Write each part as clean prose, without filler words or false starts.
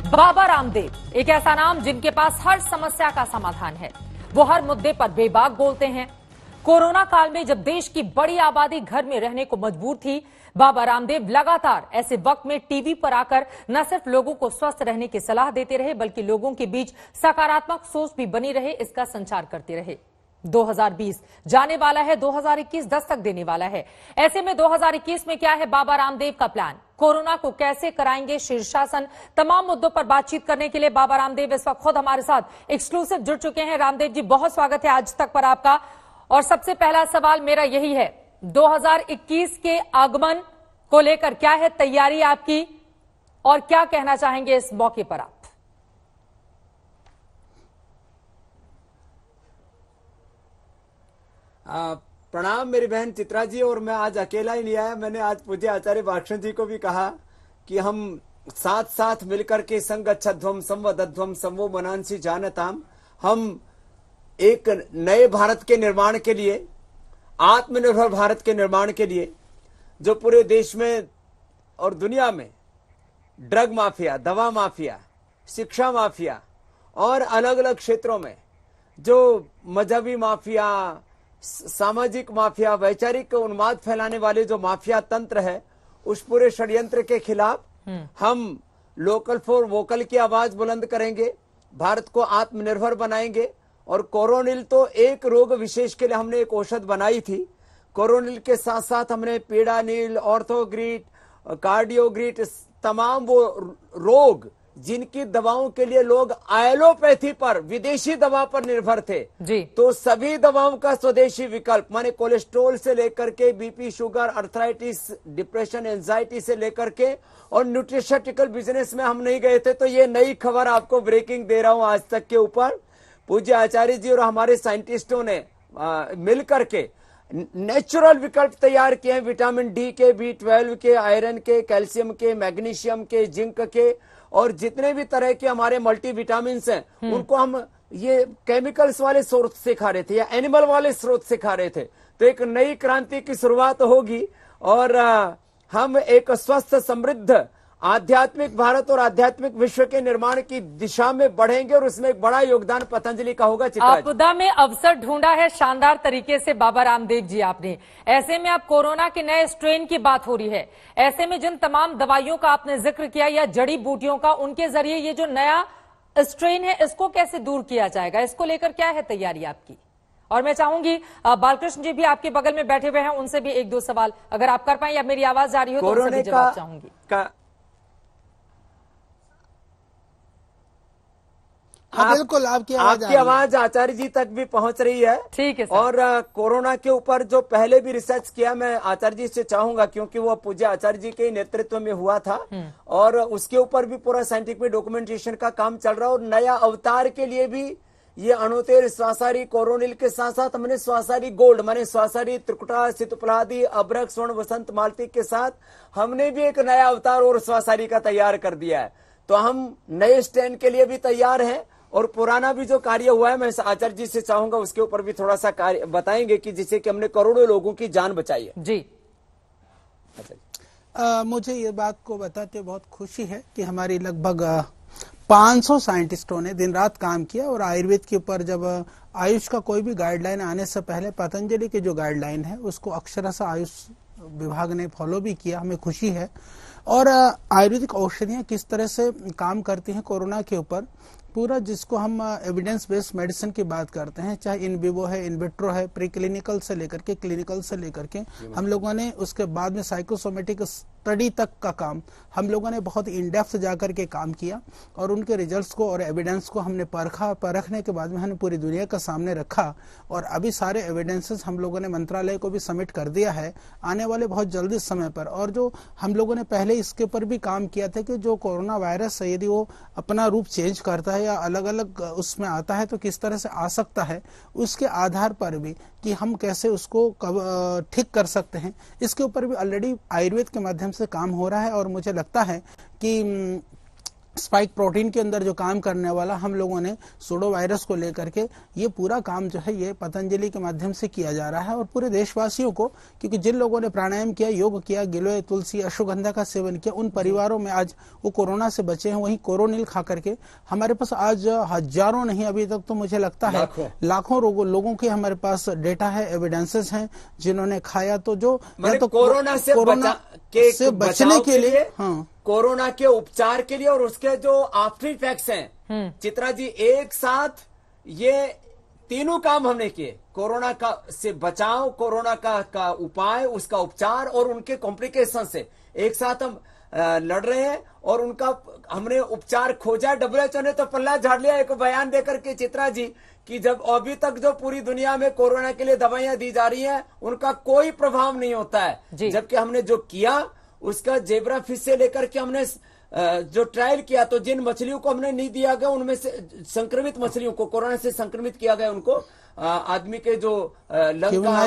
बाबा रामदेव एक ऐसा नाम जिनके पास हर समस्या का समाधान है। वो हर मुद्दे पर बेबाक बोलते हैं। कोरोना काल में जब देश की बड़ी आबादी घर में रहने को मजबूर थी, बाबा रामदेव लगातार ऐसे वक्त में टीवी पर आकर न सिर्फ लोगों को स्वस्थ रहने की सलाह देते रहे, बल्कि लोगों के बीच सकारात्मक सोच भी बनी रहे, इसका संचार करते रहे। 2020 जाने वाला है, 2021 दस्तक देने वाला है। ऐसे में 2021 में क्या है बाबा रामदेव का प्लान? कोरोना को कैसे कराएंगे शीर्षासन? तमाम मुद्दों पर बातचीत करने के लिए बाबा रामदेव इस वक्त खुद हमारे साथ एक्सक्लूसिव जुड़ चुके हैं। रामदेव जी, बहुत स्वागत है आज तक पर आपका। और सबसे पहला सवाल मेरा यही है, 2021 के आगमन को लेकर क्या है तैयारी आपकी और क्या कहना चाहेंगे इस मौके पर आप? प्रणाम मेरी बहन चित्रा जी। और मैं आज अकेला ही नहीं आया, मैंने आज पूज्य आचार्य भाषण जी को भी कहा कि हम साथ साथ मिलकर के संगच्छध्वम संवदध्वम संवो मनांसी जानताम, हम एक नए भारत के निर्माण के लिए, आत्मनिर्भर भारत के निर्माण के लिए, जो पूरे देश में और दुनिया में ड्रग माफिया, दवा माफिया, शिक्षा माफिया और अलग अलग क्षेत्रों में जो मजहबी माफिया, सामाजिक माफिया, वैचारिक उन्माद फैलाने वाले जो माफिया तंत्र है, उस पूरे षड्यंत्र के खिलाफ हम लोकल फॉर वोकल की आवाज बुलंद करेंगे, भारत को आत्मनिर्भर बनाएंगे। और कोरोनिल तो एक रोग विशेष के लिए हमने एक औषध बनाई थी। कोरोनिल के साथ साथ हमने पीड़ानिल, ऑर्थोग्रीट, कार्डियोग्रीट, तमाम वो रोग जिनकी दवाओं के लिए लोग एलोपैथी पर, विदेशी दवा पर निर्भर थे जी, तो सभी दवाओं का स्वदेशी विकल्प, माने कोलेस्ट्रोल से लेकर के BP, sugar, arthritis, depression, anxiety से लेकर के, और न्यूट्रिशटिकल बिजनेस में हम नहीं गए थे। तो ये नई खबर आपको ब्रेकिंग दे रहा हूं आज तक के ऊपर। पूज्य आचार्य जी और हमारे साइंटिस्टों ने मिलकर के नेचुरल विकल्प तैयार किए हैं, विटामिन डी के, B12 के, आयरन के, कैल्शियम के, मैग्नीशियम के, जिंक के, और जितने भी तरह के हमारे मल्टीविटामिन हैं उनको हम ये केमिकल्स वाले स्रोत से खा रहे थे या एनिमल वाले स्रोत से खा रहे थे। तो एक नई क्रांति की शुरुआत होगी और हम एक स्वस्थ, समृद्ध, आध्यात्मिक भारत और आध्यात्मिक विश्व के निर्माण की दिशा में बढ़ेंगे और उसमें एक बड़ा योगदान पतंजलि का होगा। आपदा में अवसर ढूंढा है शानदार तरीके से बाबा रामदेव जी आपने। ऐसे में अब कोरोना के नए स्ट्रेन की बात हो रही है, ऐसे में जिन तमाम दवाइयों का आपने जिक्र किया या जड़ी बूटियों का, उनके जरिए ये जो नया स्ट्रेन है इसको कैसे दूर किया जाएगा, इसको लेकर क्या है तैयारी आपकी? और मैं चाहूंगी बालकृष्ण जी भी आपके बगल में बैठे हुए हैं, उनसे भी एक दो सवाल अगर आप कर पाए या मेरी आवाज जा रही हो तो उनसे भी जवाब चाहूंगी। बिल्कुल आपकी आवाज आचार्य जी तक भी पहुंच रही है। ठीक है सर। और कोरोना के ऊपर जो पहले भी रिसर्च किया, मैं आचार्य जी से चाहूंगा, क्योंकि वो पूज्य आचार्य जी के नेतृत्व में हुआ था और उसके ऊपर भी पूरा साइंटिफिक डॉक्यूमेंटेशन का काम चल रहा है। और नया अवतार के लिए भी ये अणुतेल, स्वासारी, कोरोनिल के साथ साथ हमने स्वासारी गोल्ड, माने स्वासारी, त्रिकुटा, सितुपलादी, अभ्रक, स्वर्ण, वसंत, मालती के साथ हमने भी एक नया अवतार और स्वासारी का तैयार कर दिया है। तो हम नए स्टैंड के लिए भी तैयार हैं और पुराना भी जो कार्य हुआ है, मैं आचार्य जी से चाहूंगा उसके ऊपर भी थोड़ा सा कार्य बताएंगे कि जिससे कि हमने करोड़ों लोगों की जान बचाई है। जी मुझे ये बात को बताते बहुत खुशी है कि हमारी लगभग 500 साइंटिस्टों ने दिन रात काम किया और आयुर्वेद के ऊपर, जब आयुष का कोई भी गाइडलाइन आने से पहले पतंजलि की जो गाइडलाइन है उसको अक्षरशः आयुष विभाग ने फॉलो भी किया, हमें खुशी है। और आयुर्वेदिक औषधियां किस तरह से काम करती हैं कोरोना के ऊपर, पूरा जिसको हम एविडेंस बेस्ड मेडिसिन की बात करते हैं, चाहे इन विवो है, इन विट्रो है, प्री क्लिनिकल से लेकर के क्लिनिकल से लेकर के, हम लोगों ने उसके बाद में साइकोसोमेटिक स्टडी तक का काम हम लोगों ने बहुत इन डेप्थ जाकर के काम किया और उनके रिजल्ट्स को और एविडेंस को हमने परखने के बाद में हमने पूरी दुनिया का सामने रखा। और अभी सारे एविडेंसेस हम लोगों ने मंत्रालय को भी सबमिट कर दिया है आने वाले बहुत जल्दी समय पर। और जो हम लोगों ने पहले इसके ऊपर भी काम किया था कि जो कोरोना वायरस है, यदि वो अपना रूप चेंज करता है या अलग अलग उसमें आता है तो किस तरह से आ सकता है, उसके आधार पर भी कि हम कैसे उसको ठीक कर सकते हैं, इसके ऊपर भी ऑलरेडी आयुर्वेद के माध्यम से काम हो रहा है। और मुझे लगता है कि स्पाइक प्रोटीन के अंदर जो काम करने वाला हम लोगों ने सूडो वायरस को लेकर के ये पूरा काम जो है ये पतंजलि के माध्यम से किया जा रहा है। और पूरे देशवासियों को, क्योंकि जिन लोगों ने प्राणायाम किया, योग किया, गिलोय, तुलसी, अश्वगंधा का सेवन किया, उन परिवारों में आज वो कोरोना से बचे हैं। वहीं कोरोनिल खा करके हमारे पास आज हजारों नहीं, अभी तक तो मुझे लगता है लाखों लोगों के हमारे पास डेटा है, एविडेंसेस हैं जिन्होंने खाया। तो जो तो कोरोना से बचने के लिए, हाँ, कोरोना के उपचार के लिए और उसके जो आफ्टर इफेक्ट्स हैं, चित्रा जी, एक साथ ये तीनों काम हमने किए। कोरोना का से बचाव, कोरोना का उपाय, उसका उपचार और उनके कॉम्प्लिकेशन से एक साथ हम लड़ रहे हैं और उनका हमने उपचार खोजा। WHO ने तो पल्ला झाड़ लिया एक बयान देकर के, चित्रा जी, कि जब अभी तक जो पूरी दुनिया में कोरोना के लिए दवाइयां दी जा रही हैं उनका कोई प्रभाव नहीं होता है, जबकि हमने जो किया उसका जेब्रा फिश से लेकर के हमने जो ट्रायल किया, तो जिन मछलियों को हमने नहीं दिया गया उनमें से संक्रमित मछलियों को, कोरोना से संक्रमित किया गया, उनको आदमी के जो लंग का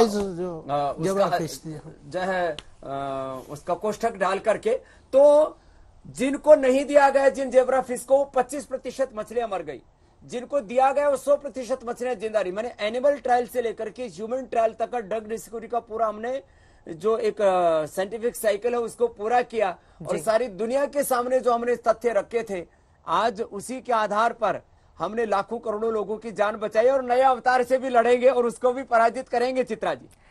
जो है उसका कोष्ठक डाल करके, तो जिनको नहीं दिया गया, जिन जेब्रा फिश को 25% मछलियां मर गई, जिनको दिया गया वो 100% मछलियां जिंदा रही। मैंने एनिमल ट्रायल से लेकर के ह्यूमन ट्रायल तक का ड्रग डिस्कवरी का पूरा हमने जो एक साइंटिफिक साइकिल है उसको पूरा किया और सारी दुनिया के सामने जो हमने तथ्य रखे थे, आज उसी के आधार पर हमने लाखों करोड़ों लोगों की जान बचाई और नए अवतार से भी लड़ेंगे और उसको भी पराजित करेंगे। चित्रा जी,